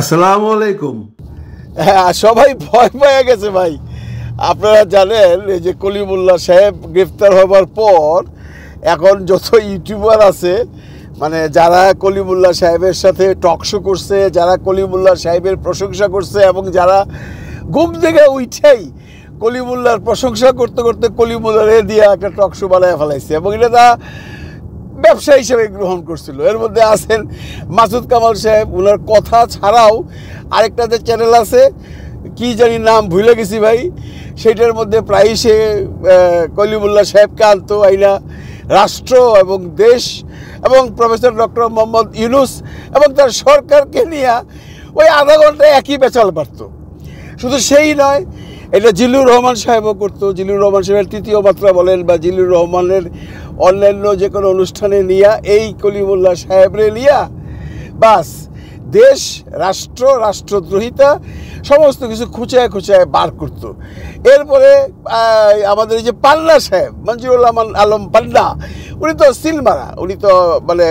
আসসালামু আলাইকুম। হ্যাঁ, সবাই ভয় পেয়ে গেছে ভাই। আপনারা জানেন এই যে কলিমুল্লাহ সাহেব গ্রেফতার হবার পর এখন যত ইউটিউবার আছে, মানে যারা কলিমুল্লাহ সাহেবের সাথে টকশো করছে, যারা কলিমুল্লাহ সাহেবের প্রশংসা করছে এবং যারা ঘুম থেকে উঠেই কলিমুল্লাহর প্রশংসা করতে করতে কলিমুল্লাহরে দিয়ে একটা টকশো বানায় ফেলাইছে এবং এটা তা ব্যবসা হিসেবে গ্রহণ করছিল। এর মধ্যে আছেন মাসুদ কামাল সাহেব, ওনার কথা ছাড়াও আরেকটা যে চ্যানেল আছে, কি জানি নাম ভুলে গেছি ভাই, সেইটার মধ্যে প্রায়ই সে কলিমুল্লাহ সাহেবকে আনতো আইনা রাষ্ট্র এবং দেশ এবং প্রফেসর ডক্টর মোহাম্মদ ইউনুস এবং তার সরকারকে নিয়ে ওই আধা ঘন্টায় একই পেঁচাল পারত। শুধু সেই নয়, এটা জিল্লুর রহমান সাহেবও করতো। জিল্লুর রহমান সাহেবের তৃতীয় মাত্রা বলেন বা জিল্লুর রহমানের অন্যান্য যে কোনো অনুষ্ঠানে নিয়া এই কলিমুল্লাহ সাহেবরে নিয়া বাস দেশ, রাষ্ট্র, রাষ্ট্রদ্রোহিতা সমস্ত কিছু খুঁচায় খুঁচায় বার করত। এরপরে আমাদের এই যে পান্না সাহেব, মঞ্জুরুল আলম পান্না, উনি তো সিলমারা, উনি তো মানে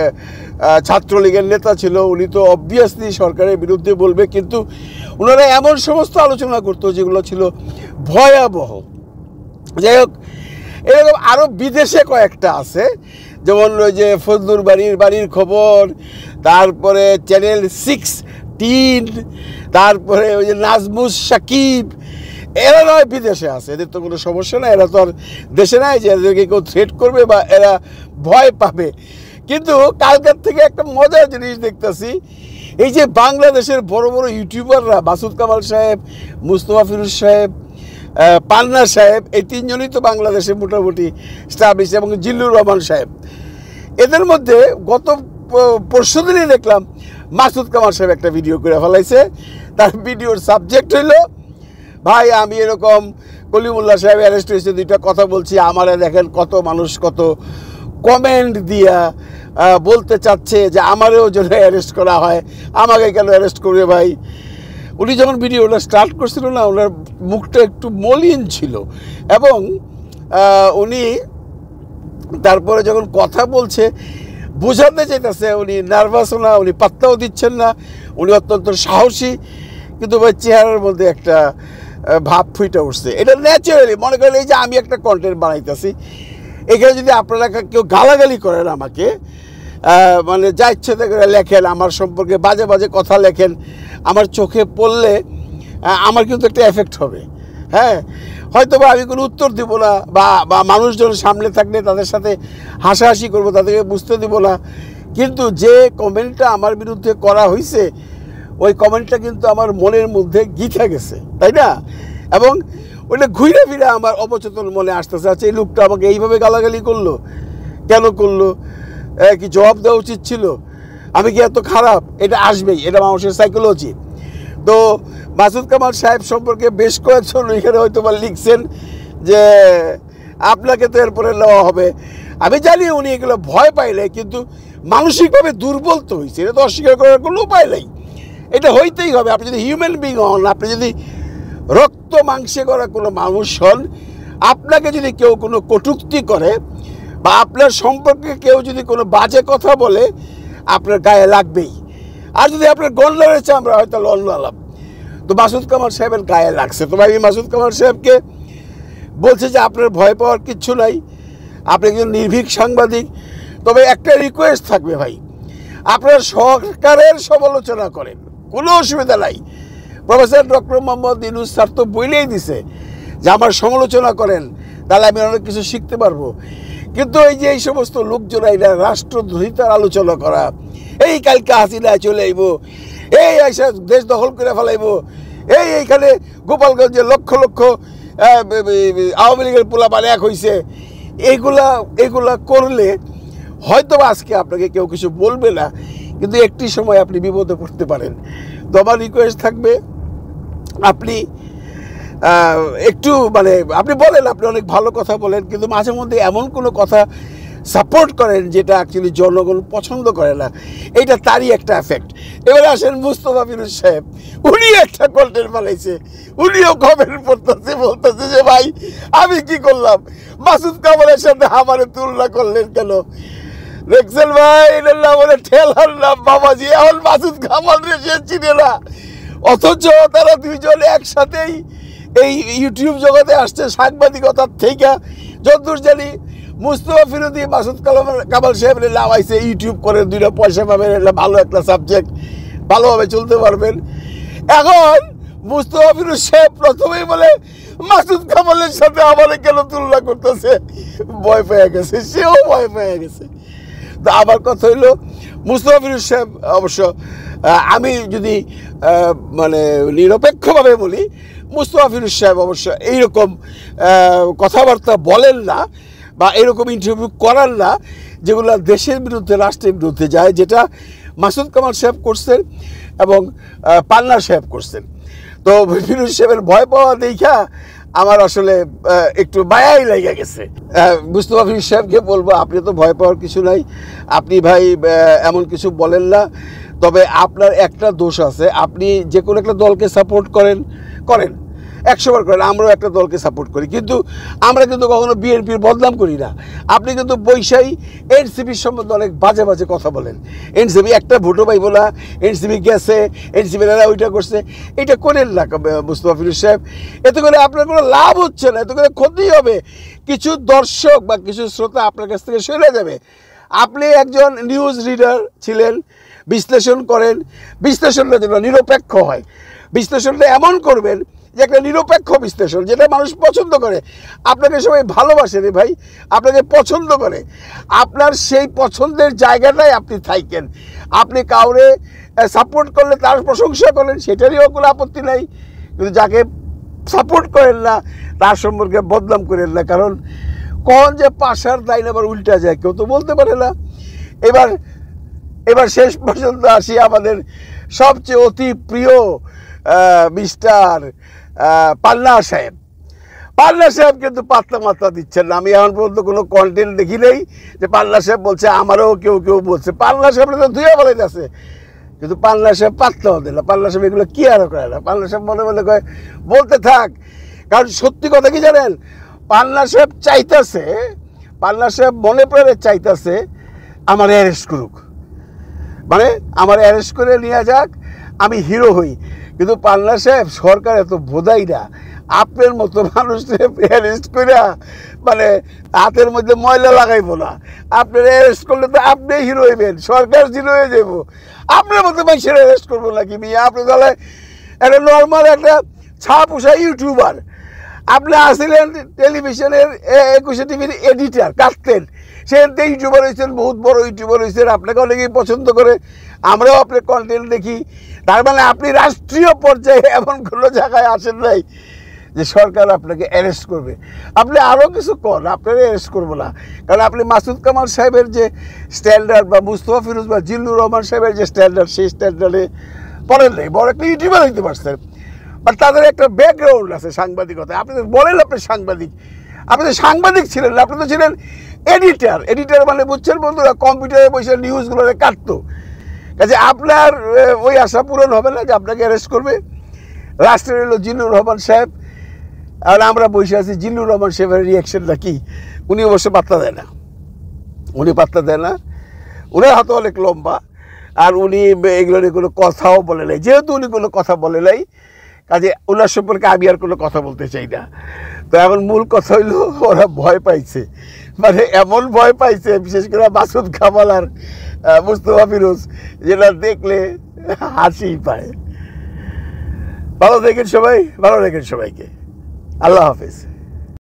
ছাত্রলীগের নেতা ছিল, উনি তো অবভিয়াসলি সরকারের বিরুদ্ধে বলবে, কিন্তু ওনারা এমন সমস্ত আলোচনা করতো যেগুলো ছিল ভয়াবহ। যাই হোক, এরকম আরও বিদেশে কয়েকটা আছে, যেমন ওই যে ফজলুর বাড়ির খবর, তারপরে চ্যানেল 16, তারপরে ওই যে নাজমুস সাকিব, এরা নয় বিদেশে আছে, এদের তো কোনো সমস্যা নাই, এরা তো আর দেশে নাই যে এদেরকে কেউ থ্রেট করবে বা এরা ভয় পাবে। কিন্তু কালকার থেকে একটা মজার জিনিস দেখতেছি, এই যে বাংলাদেশের বড় বড় ইউটিউবাররা, মাসুদ কামাল সাহেব, মুস্তফা ফিরোজ সাহেব, পান্না সাহেব, এই তিনজনই তো বাংলাদেশে মোটামুটি স্টাবলিশ, এবং জিল্লুর রহমান সাহেব, এদের মধ্যে গত পরশু দিনই দেখলাম মাসুদ কামাল সাহেব একটা ভিডিও করে ফেলাইছে। তার ভিডিওর সাবজেক্ট হইল, ভাই আমি এরকম কলিমুল্লাহ সাহেব অ্যারেস্ট হয়েছে, দুইটা কথা বলছি, আমারে দেখেন কত মানুষ কত কমেন্ট দিয়া বলতে চাচ্ছে যে আমারও যেন অ্যারেস্ট করা হয়, আমাকে কেন অ্যারেস্ট করবে ভাই। উনি যখন ভিডিওটা স্টার্ট করছিল না, ওনার মুখটা একটু মলিন ছিল এবং উনি তারপরে যখন কথা বলছে বোঝাতে চাইতেছে উনি নার্ভাসও না, উনি পাত্তাও দিচ্ছেন না, উনি অত্যন্ত সাহসী, কিন্তু ভাই চেহারার মধ্যে একটা ভাব ফুটে উঠছে। এটা ন্যাচারালি মনে করেন এই যে আমি একটা কন্টেন্ট বানাইতেছি, এখানে যদি আপনারা কেউ গালাগালি করেন আমাকে, মানে যা ইচ্ছে করে লেখেন, আমার সম্পর্কে বাজে বাজে কথা লেখেন, আমার চোখে পড়লে আমার কিন্তু একটা এফেক্ট হবে। হ্যাঁ, হয়তো বা আমি কোনো উত্তর দিব না বা মানুষজন সামনে থাকলে তাদের সাথে হাসাহাসি করবো, তাদেরকে বুঝতে দিব না, কিন্তু যে কমেন্টটা আমার বিরুদ্ধে করা হয়েছে ওই কমেন্টটা কিন্তু আমার মনের মধ্যে গিথে গেছে, তাই না? এবং ওইটা ঘুরে ফিরে আমার অবচেতন মনে আসতেছে, আচ্ছা এই লোকটা আমাকে এইভাবে গালাগালি করলো, কেন করলো, কি জবাব দেওয়া উচিত ছিল, আমি কি এত খারাপ? এটা আসবেই, এটা মানুষের সাইকোলজি। তো মাসুদ কামাল সাহেব সম্পর্কে বেশ কয়েকজন এখানে হয়তো বা লিখছেন যে আপনাকে তো এরপরে নেওয়া হবে। আমি জানি উনি এগুলো ভয় পাইলে, কিন্তু মানসিকভাবে দুর্বল তো হয়েছে, এটা তো অস্বীকার করার কোনো উপায় নেই, এটা হইতেই হবে। আপনি যদি হিউম্যান বিং হন, আপনি যদি রক্ত মাংসে করা কোনো মানুষ হন, আপনাকে যদি কেউ কোনো কটূক্তি করে বা আপনার সম্পর্কে কেউ যদি কোনো বাজে কথা বলে, আপনার গায়ে লাগবেই। আর যদি আপনার গন্ডারের চামড়া হয় তাহলে অন্য আলাপ। তো মাসুদ কামাল সাহেবের গায়ে লাগছে। তো ভাই মাসুদ কামাল সাহেবকে বলছে যে আপনার ভয় পাওয়ার কিচ্ছু নাই, আপনি একজন নির্ভীক সাংবাদিক, তবে একটা রিকোয়েস্ট থাকবে ভাই, আপনার সরকারের সমালোচনা করেন, কোনো অসুবিধা নাই। Professor doctor Mohammad Yunus sir তো বলেই দিছে যে আমার সমালোচনা করেন, তাহলে আমি অনেক কিছু শিখতে পারবো। কিন্তু এই যে এই সমস্ত লোকজন এরা রাষ্ট্রদ্রোহিতার আলোচনা করা, এই কালকে হাসিনায় চলে আইব, এই এসে দেশ দখল করে ফেলাইব, এইখানে গোপালগঞ্জে লক্ষ লক্ষ আওয়ামী লীগের পোলাপান এক হয়েছে, এইগুলা করলে হয়তো আজকে আপনাকে কেউ কিছু বলবে না, কিন্তু একটি সময় আপনি বিপদে পড়তে পারেন। তো আমার রিকোয়েস্ট থাকবে, আপনি একটু মানে আপনি বলেন, আপনি অনেক ভালো কথা বলেন, কিন্তু মাঝে মধ্যে এমন কোনো কথা সাপোর্ট করেন যেটা অ্যাকচুয়ালি জনগণ পছন্দ করে না, এইটা তারই একটা এফেক্ট। এবারে আসেন মুস্তফা ফিরোজ সাহেব, উনি একটা কন্টেন্ট বানাইছে, উনিও কমেন্ট পড়তেছে, বলতেছে যে ভাই আমি কি করলাম, মাসুদ কামালের সাথে আমারে তুলনা করলেন কেন? দেখছেন ভাই, এটার নাম বলে ঠেলার নাম বাবাজি। এখন মাসুদ কামাল রে সে চিনে না, অথচ তারা দুইজন একসাথেই এই ইউটিউব জগতে আসছে সাংবাদিকতার থেকে। যতদূর জানি মুস্তফা ফিরোজী মাসুদ কামাল সাহেব লাগাইছে ইউটিউব করে, দুইটা পয়সা পাবেন, এটা ভালো একটা সাবজেক্ট, ভালোভাবে চলতে পারবেন। এখন মুস্তফা ফিরোজ সাহেব প্রথমেই বলে মাসুদ কামালের সাথে আমার কেন তুলনা করতেছে, ভয় পেয়ে গেছে, সেও ভয় পেয়ে গেছে। তো আমার কথা হইলো মুস্তফা ফিরোজ সাহেব অবশ্য, আমি যদি মানে নিরপেক্ষভাবে বলি, মুস্তফা ফিরোজ সাহেব অবশ্য এইরকম কথাবার্তা বলেন না বা এরকম ইন্টারভিউ করান না যেগুলো দেশের বিরুদ্ধে, রাষ্ট্রের বিরুদ্ধে যায়, যেটা মাসুদ কামাল সাহেব করছেন এবং পান্না সাহেব করছেন। তো ফিরোজ সাহেবের ভয় পাওয়া দেখা আমার আসলে একটু মায়াই লেগে গেছে। মুস্তফা ফিরোজ সাহেবকে বলবো, আপনি তো ভয় পাওয়ার কিছু নাই, আপনি ভাই এমন কিছু বলেন না। তবে আপনার একটা দোষ আছে, আপনি যে কোনো একটা দলকে সাপোর্ট করেন 100বার করেন, আমরাও একটা দলকে সাপোর্ট করি, কিন্তু আমরা কিন্তু কখনো বিএনপির বদনাম করি না। আপনি কিন্তু বৈশাই এনসিপির সম্বন্ধে অনেক বাজে বাজে কথা বলেন। এনসিপি একটা ভোটও পাইব না, এনসিপি গেছে, এনসিপিরা ওইটা করছে, এটা করেন না মুস্তফা ফিরোজ সাহেব। এতে করে আপনার কোনো লাভ হচ্ছে না, এতে করে ক্ষতি হবে। কিছু দর্শক বা কিছু শ্রোতা আপনার কাছ থেকে সরে যাবে। আপনি একজন নিউজ রিডার ছিলেন, বিশ্লেষণ করেন, বিশ্লেষণটা যেন নিরপেক্ষ হয়, বিশ্লেষণটা এমন করবেন যে একটা নিরপেক্ষ বিশ্লেষণ, যেটা মানুষ পছন্দ করে। আপনাকে সবাই ভালোবাসে রে ভাই, আপনাকে পছন্দ করে, আপনার সেই পছন্দের জায়গাটাই আপনি থাকেন। আপনি কাউরে সাপোর্ট করলে তার প্রশংসা করেন, সেটারই কোনো আপত্তি নাই, কিন্তু যাকে সাপোর্ট করেন না তার সম্পর্কে বদনাম করেন না, কারণ কখন যে পাশার লাইন আবার উল্টা যায় কেউ তো বলতে পারে না। এবার শেষ পর্যন্ত আসি আমাদের সবচেয়ে অতি প্রিয় মিস্টার পান্না সাহেব। পান্না সাহেব কিন্তু পাত্তা মাত্রা দিচ্ছেন না। আমি এখন পর্যন্ত কোনো কন্টেন্ট দেখি নেই যে পান্না সাহেব বলছে, আমারও কেউ বলছে। পান্না সাহেব তো ধুয়ে বলে যাচ্ছে, কিন্তু পান্না সাহেব পাত্তাও দেয় না। পান্না সাহেব এগুলো কি আরও করে না, পান্না সাহেব মনে মনে কয় বলতে থাক। কারণ সত্যি কথা কি জানেন, পান্না সাহেব চাইতেছে, পান্না সাহেব মনে প্রাণে চাইতেছে আমার অ্যারেস্ট করুক, মানে আমার অ্যারেস্ট করে নিয়ে যাক, আমি হিরো হই। কিন্তু পান্না সাহেব সরকার এত বোধাই না, আপনার মতো মানুষকে অ্যারেস্ট করে মানে হাতের মধ্যে ময়লা লাগাইবো না। আপনার অ্যারেস্ট করলে তো আপনি হিরো হইবেন, সরকার জিরো হয়ে যাব। আপনার মতো মানুষের অ্যারেস্ট করবো নাকি মিয়া? আপনি তাহলে একটা নর্মাল একটা ছাপোষা ইউটিউবার, আপনি আসছিলেন টেলিভিশনের 21 টিভির এডিটার, কাটতেন, সেখান থেকে ইউটিউবার হয়েছেন, বহুত বড় ইউটিউবার হয়েছেন, আপনাকে অনেকেই পছন্দ করে, আমরাও আপনার কন্টেন্ট দেখি। তার মানে আপনি রাষ্ট্রীয় পর্যায়ে এমন কোনো জায়গায় আসেন নাই যে সরকার আপনাকে অ্যারেস্ট করবে। আপনি আরও কিছু কর, আপনারা অ্যারেস্ট করবো না, কারণ আপনি মাসুদ কামাল সাহেবের যে স্ট্যান্ডার্ড বা মুস্তফা ফিরোজ বা জিল্লুর রহমান সাহেবের যে স্ট্যান্ডার্ড, সেই স্ট্যান্ডার্ডে পড়েন নাই, বড় একটা ইউটিউবার হইতে পারছেন। বাট তাদের একটা ব্যাকগ্রাউন্ড আছে সাংবাদিকতায়। আপনি বলেন আপনি সাংবাদিক, আপনি তো সাংবাদিক ছিলেন না, আপনি তো ছিলেন এডিটার। এডিটার মানে বুঝছেন বন্ধুরা, কম্পিউটারে বসে নিউজগুলো কাটতো। কাজে আপনার ওই আশা পূরণ হবে না যে আপনাকে অ্যারেস্ট করবে। রাষ্ট্রের হলো জিল্লুর রহমান সাহেব, আর আমরা বসে আছি। জিল্লুর রহমান সাহেবের রিয়াকশনটা কি? উনি অবশ্য পাত্তা দেয় না, উনি পাত্তা দেয় না, উনার হাতে অনেক লম্বা, আর উনি এগুলো নিয়ে কোনো কথাও বলে নাই। যেহেতু উনি কোনো কথা বলে নাই, কাজে ওনার সম্পর্কে আমি আর কোনো কথা বলতে চাই না। তো এখন মূল কথা হইল, ওরা ভয় পাইছে, মানে এমন ভয় পাইছে, বিশেষ করে মাসুদ কামাল আর মুস্তফা ফিরোজ, যেটা দেখলে হাসি পায়। ভালো থাকেন সবাই, ভালো রাখেন সবাইকে। আল্লাহ হাফেজ।